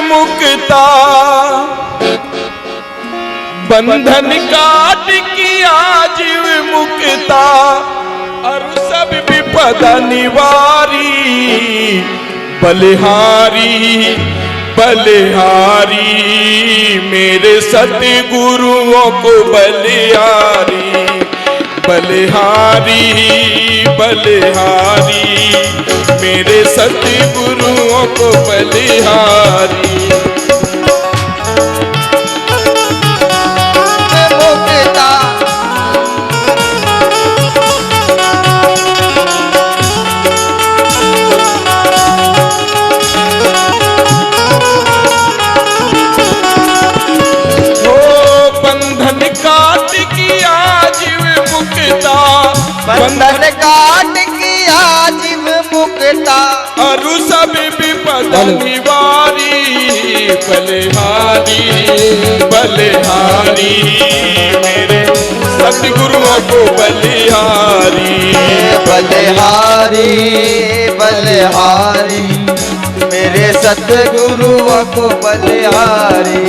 मुक्ता, बंधन काट किया जीव मुक्ता, और सब विपदा निवारी, बलिहारी बलिहारी मेरे सतगुरुओं को बलिहारी, बलिहारी बलिहारी मेरे सतगुरुओं को बलिहारी। बंधन काट किया जीव मुक्ता, और सब विपदा निवारी, बलिहारी बलिहारी मेरे सतगुरुओं को बलिहारी, बलिहारी बलिहारी मेरे सतगुरुओं को बलिहारी।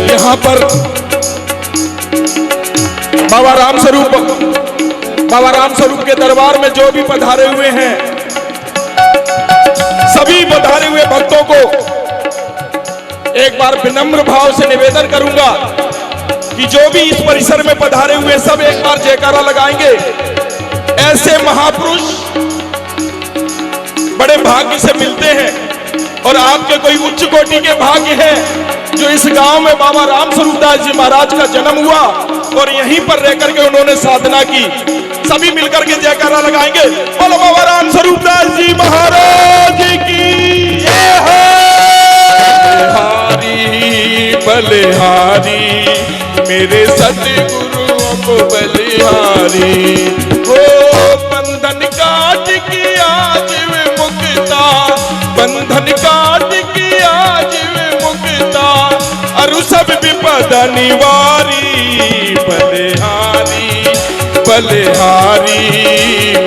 यहाँ पर बाबा राम स्वरूप के दरबार में जो भी पधारे हुए हैं, सभी पधारे हुए भक्तों को एक बार विनम्र भाव से निवेदन करूंगा कि जो भी इस परिसर में पधारे हुए सब एक बार जयकारा लगाएंगे। ऐसे महापुरुष बड़े भाग्य से मिलते हैं, और आपके कोई उच्च कोटि के भाग्य हैं जो इस गांव में बाबा राम स्वरूप दास जी महाराज का जन्म हुआ और यहीं पर रहकर के उन्होंने साधना की। सभी मिलकर के जयकारा लगाएंगे, बोलो बाबा राम स्वरूप दास जी महाराज की जय हो। बलिहारी बलिहारी मेरे सतगुरुओं को बलिहारी, हो बंधन काट किया जीव मुक्ता, बंधन काट किया जीव मुक्ता, और सब विपदा निवारी, बलिहारी बलिहारी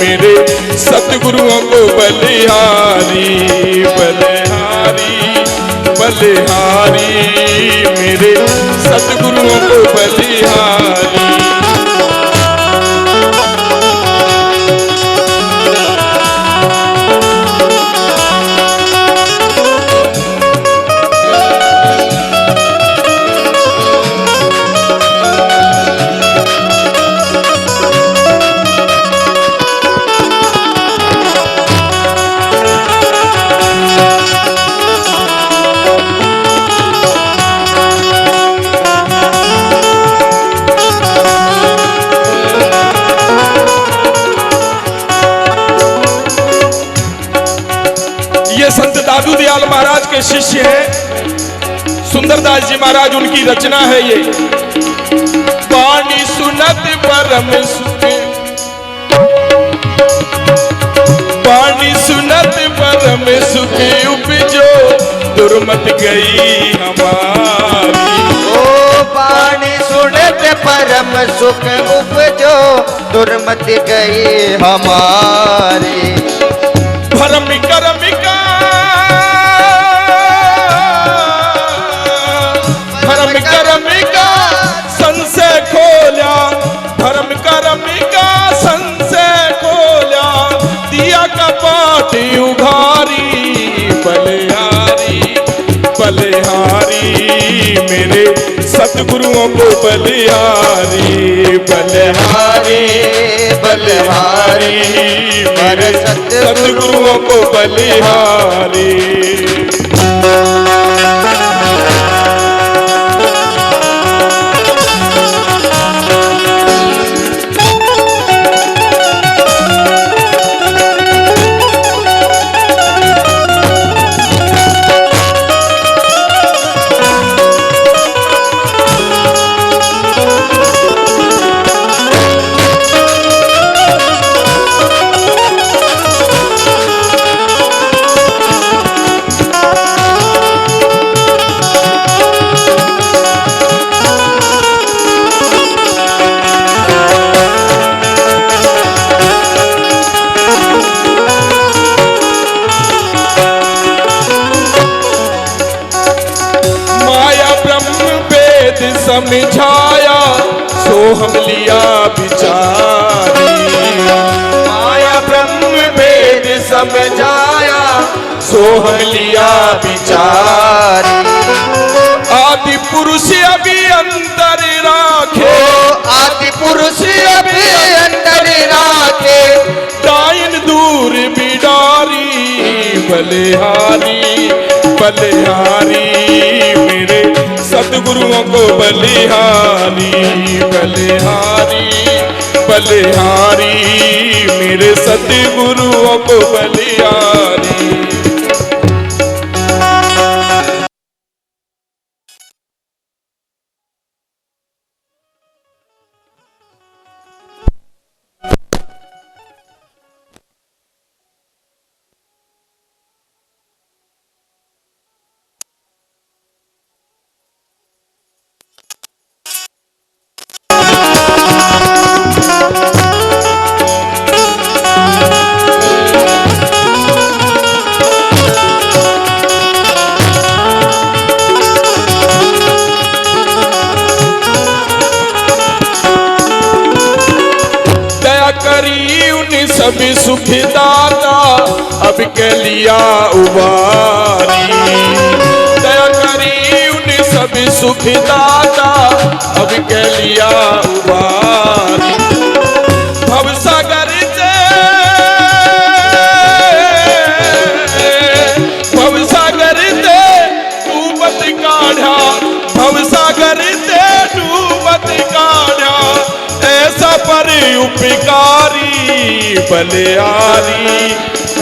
मेरे सतगुरुओं को बलिहारी, बलिहारी बलिहारी मेरे सतगुरुओं को बलिहारी। ये संत दादू दयाल महाराज के शिष्य हैं, सुंदरदास जी महाराज, उनकी रचना है ये। वाणी सुनत परम सुख, वाणी सुनत परम सुख उपजो, दुर्मत गई हमारी। ओ वाणी सुनत परम सुख उपजो, दुर्मत गई हमारी। भरम करम का भरम करम का संशय खोल्या, भरम करम का संशय खोल्या, दिया कपाट उघारी, बलिहारी बलिहारी मेरे सतगुरुओं को बलिहारी, बलिहारी बलिहारी, मेरे सतगुरुओं को बलिहारी। समझाया सो हम लिया बिचारी, माया ब्रह्म भेद समझाया सो हम लिया बिचारी। आदि पुरुष अभी अंतर राखे, आदि पुरुष अभी अंतर राखे, डाइन दूर बिडारी, बलिहारी बलिहारी मेरे सतगुरुओं को बलिहारी, बलिहारी बलिहारी मेरे सतगुरुओं को बलिहारी। सभी सुखदाता अब के लिया उबारी, दया करी उन सभी सुखदाता अब के लिया उबारी। भवसागर से डूबत काढ़ा, भवसागर से डूबत काढ़ा, ऐसा पर उपकारी बलिहारी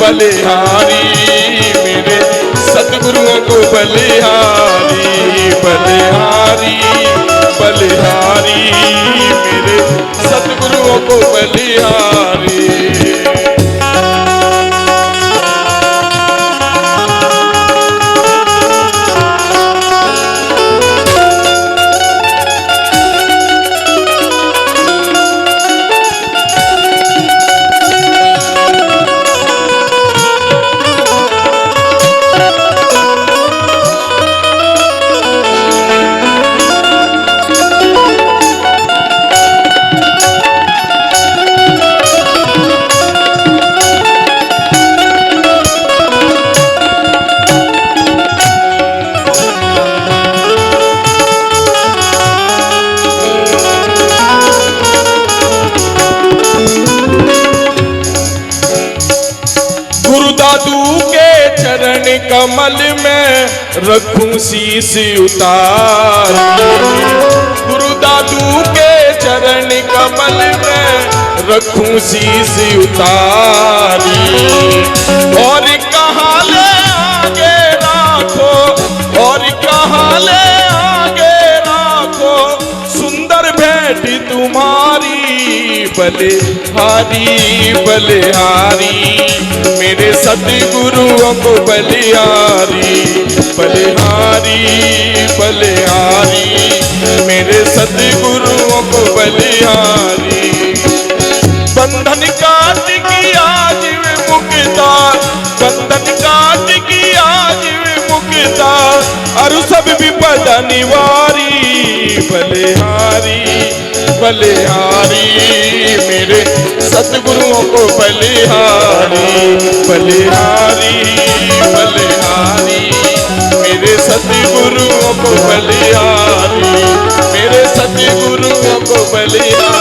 बलिहारी मेरे सतगुरुओं को बलिहारी, बलिहारी बलिहारी मेरे सतगुरुओं को बलिहारी। कमल में रखूं शीश उतार, गुरु दादू के चरण कमल में रखूं शीश उतारी। और कहाँ ले आगे राखो, और कहाँ ले आगे राखो, सुंदर भेंट तुम्हारी बलिहारी बलिहारी मेरे सतगुरुओं को बलिहारी, बलिहारी बलिहारी मेरे सतगुरुओं को बलिहारी। बंधन काट की आज मुक्ता, बंधन काट की आज मुक्ता, और सब विपद निवारी बलिहारी बलिहारी मेरे सतगुरुओं को बलिहारी, बलिहारी बलिहारी मेरे सतगुरुओं को बलिहारी, मेरे सतगुरुओं को बलिहारी।